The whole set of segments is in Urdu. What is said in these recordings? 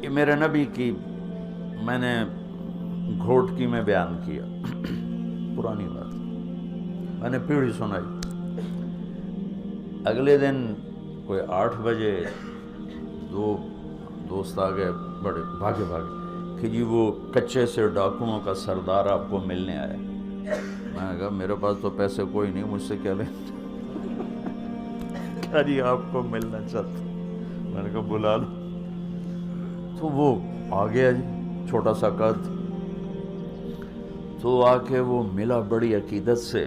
یہ میرے نبی کی میں نے گھوٹکی میں بیان کیا، پرانی بات میں نے پیڑھی سنائی۔ اگلے دن کوئی 8 بجے 2 دوست آ گئے، بڑے بھاگے کہ جی وہ کچے سے ڈاکوؤں کا سردار آپ کو ملنے آیا۔ میں نے کہا میرے پاس تو پیسے کوئی نہیں، مجھ سے کیا لیں؟ کہا جی آپ کو ملنا چاہتا۔ میں نے کہا بلا لو۔ تو وہ آ گیا جی، چھوٹا سا قد، تو آ کے وہ ملا بڑی عقیدت سے۔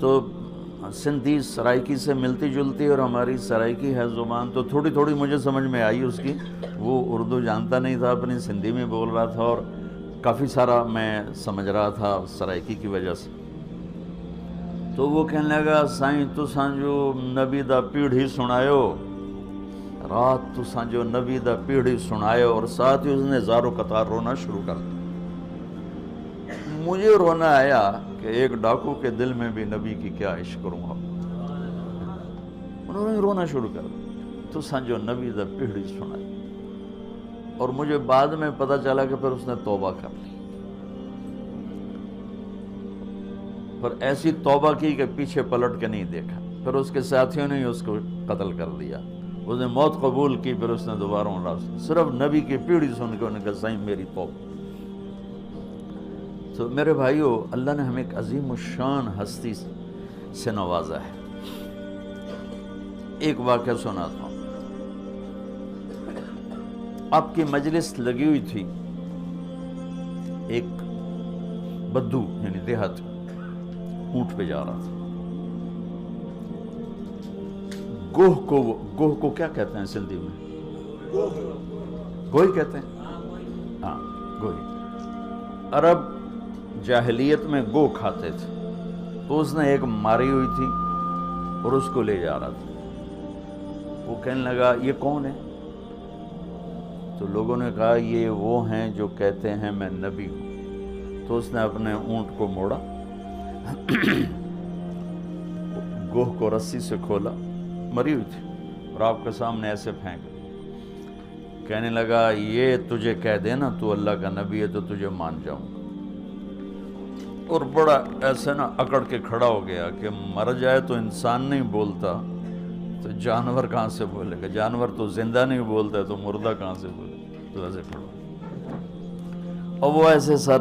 تو سندھی سرائکی سے ملتی جلتی اور ہماری سرائکی ہے زبان، تو تھوڑی تھوڑی مجھے سمجھ میں آئی اس کی۔ وہ اردو جانتا نہیں تھا، اپنی سندھی میں بول رہا تھا، اور کافی سارا میں سمجھ رہا تھا سرائکی کی وجہ سے۔ تو وہ کہنے لگا سائیں تساں جو نبی دا پیڑھی سنایو، رات تساں جو نبی دا پیڑھی سنایو، اور ساتھ ہی اس نے زارو قطار رونا شروع کر دیا۔ مجھے رونا آیا کہ ایک ڈاکو کے دل میں بھی نبی کی کیا عشق کروں گا۔ انہوں نے رونا شروع کر دیا، تساں جو نبی دا پیڑھی سنایو۔ اور مجھے بعد میں پتہ چلا کہ پھر اس نے توبہ کر لی، پر ایسی توبہ کی کہ پیچھے پلٹ کے نہیں دیکھا۔ پھر اس کے ساتھیوں نے اس کو قتل کر دیا، اس نے موت قبول کی، پھر اس نے دوبارہ صرف نبی کی پیڑھی سن کے انہوں نے کہا سائیں میری توبہ۔ تو میرے بھائیو، اللہ نے ہمیں ایک عظیم الشان ہستی سے نوازا ہے۔ ایک واقعہ سناتا ہوں۔ آپ کی مجلس لگی ہوئی تھی، ایک بدو یعنی دیہات اونٹ پہ جا رہا تھا۔ گوہ کو کیا کہتے ہیں سندھی میں؟ گوہی کہتے ہیں، ہاں گوہی۔ عرب جاہلیت میں گو کھاتے تھے، تو اس نے ایک ماری ہوئی تھی اور اس کو لے جا رہا تھا۔ وہ کہنے لگا یہ کون ہے؟ تو لوگوں نے کہا یہ وہ ہیں جو کہتے ہیں میں نبی ہوں۔ تو اس نے اپنے اونٹ کو موڑا، گوہ کو رسی سے کھولا، مری ہوئی تھی، اور آپ کے سامنے ایسے پھینک دی۔ کہنے لگا یہ تجھے کہہ دے نا تو اللہ کا نبی ہے تو تجھے مان جاؤں گا۔ اور بڑا ایسے نا اکڑ کے کھڑا ہو گیا کہ مر جائے تو انسان نہیں بولتا تو جانور کہاں سے بولے گا؟ جانور تو زندہ نہیں بولتا تو مردہ کہاں سے بولے؟ تو ایسے کھڑا، اور وہ ایسے سر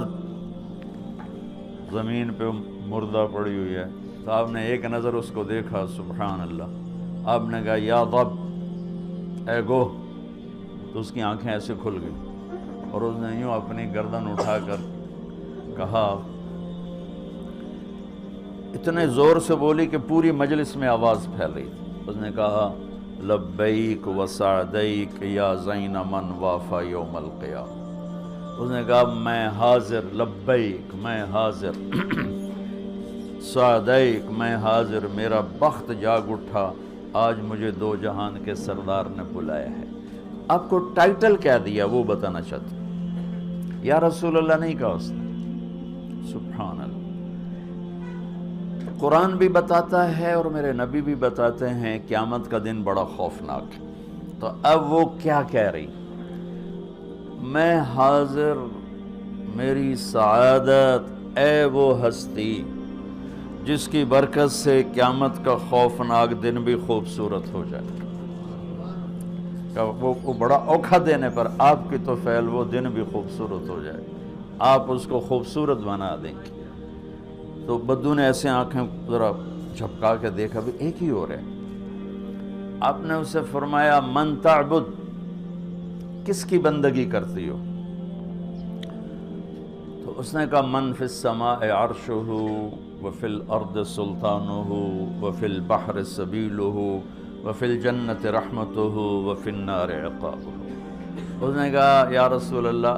زمین پہ مردہ پڑی ہوئی ہے۔ تو آپ نے ایک نظر اس کو دیکھا، سبحان اللہ۔ آپ نے کہا یا ضب، اے گوہ۔ تو اس کی آنکھیں ایسے کھل گئی، اور اس نے یوں اپنی گردن اٹھا کر کہا، اتنے زور سے بولی کہ پوری مجلس میں آواز پھیل رہی تھی۔ اس نے کہا لبیک و سعدیک یا زین من وافا یوم القیامہ۔ اس نے کہا میں حاضر، لبیک میں حاضر، سعدیک میں حاضر، میرا بخت جاگ اٹھا، آج مجھے 2 جہان کے سردار نے بلایا ہے۔ آپ کو ٹائٹل کیا دیا وہ بتانا چاہتا ہوں۔ یا رسول اللہ نہیں کہا اس نے، سبحان اللہ۔ قرآن بھی بتاتا ہے اور میرے نبی بھی بتاتے ہیں قیامت کا دن بڑا خوفناک ہے۔ تو اب وہ کیا کہہ رہی؟ میں حاضر، میری سعادت، اے وہ ہستی جس کی برکت سے قیامت کا خوفناک دن بھی خوبصورت ہو جائے۔ وہ بڑا اوکھا دن ہے، پر آپ کی تو فعل وہ دن بھی خوبصورت ہو جائے، آپ اس کو خوبصورت بنا دیں گے۔ تو بدو نے ایسے آنکھیں ذرا جھپکا کے دیکھا، بھی ایک ہی ہو رہے۔ آپ نے اسے فرمایا من تعبد، کس کی بندگی کرتی ہو؟ تو اس نے کہا من فی السماء عرشہ وفی الارض سلطانہ وفی البحر سبیلہ وفی الجنت رحمتہ وفی النار عقابہ۔ اس نے کہا یا رسول اللہ،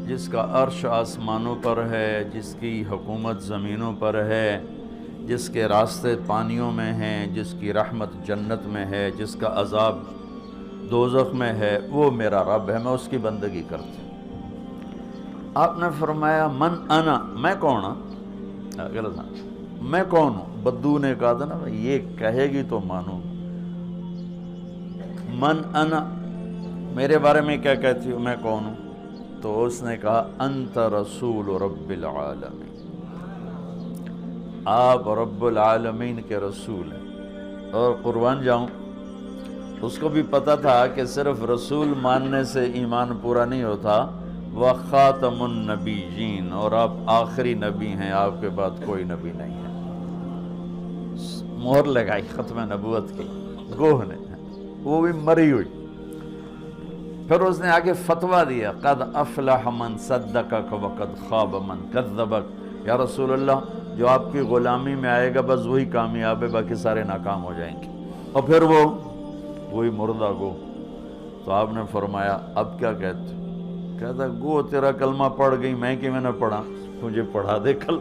جس کا عرش آسمانوں پر ہے، جس کی حکومت زمینوں پر ہے، جس کے راستے پانیوں میں ہیں، جس کی رحمت جنت میں ہے، جس کا عذاب دوزخ میں ہے، وہ میرا رب ہے، میں اس کی بندگی کرتی ہوں۔ آپ نے فرمایا من انا، میں کون ہوں؟ غلط، میں کون ہوں؟ بدو نے کہا تھا نا یہ کہے گی تو مانوں، من انا، میرے بارے میں کیا کہتی ہو، میں کون ہوں؟ تو اس نے کہا انت رسول رب العالمین، آپ رب العالمین کے رسول ہیں۔ اور قربان جاؤں، اس کو بھی پتہ تھا کہ صرف رسول ماننے سے ایمان پورا نہیں ہوتا، وخاتم النبیین، اور آپ آخری نبی ہیں، آپ کے بعد کوئی نبی نہیں ہے۔ مہر لگائی ختم نبوت کی گوہ نے، وہ بھی مری ہوئی۔ پھر اس نے آگے فتویٰ دیا، قد افلح من صدقک وقد خاب من کذبک، یا رسول اللہ جو آپ کی غلامی میں آئے گا بس وہی کامیاب ہے، باقی سارے ناکام ہو جائیں گے۔ اور پھر وہی مردہ گو۔ تو آپ نے فرمایا اب کیا کہتے؟ کہتا گو تیرا کلمہ پڑھ گئی، میں کہ میں نے پڑھا، مجھے پڑھا دے کل